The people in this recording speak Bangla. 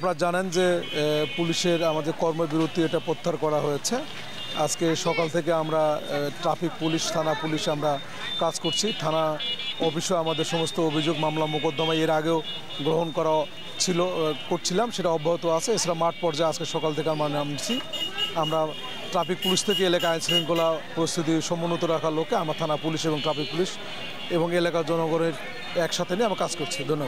আপনারা জানেন যে পুলিশের আমাদের কর্মবিরতি এটা প্রত্যাহার করা হয়েছে। আজকে সকাল থেকে আমরা ট্রাফিক পুলিশ, থানা পুলিশ আমরা কাজ করছি। থানা অফিসে আমাদের সমস্ত অভিযোগ, মামলা, মোকদ্দমা এর আগেও গ্রহণ করছিলাম, সেটা অব্যাহত আছে। এছাড়া মাঠ পর্যায়ে আজকে সকাল থেকে আমরা নামছি। আমরা ট্রাফিক পুলিশ থেকে এলাকায় আইনশৃঙ্খলা পরিস্থিতি সমুন্নত রাখার লক্ষ্যে আমরা থানা পুলিশ এবং ট্রাফিক পুলিশ এবং এলাকার জনগণের একসাথে নিয়ে আমরা কাজ করছি। ধন্যবাদ।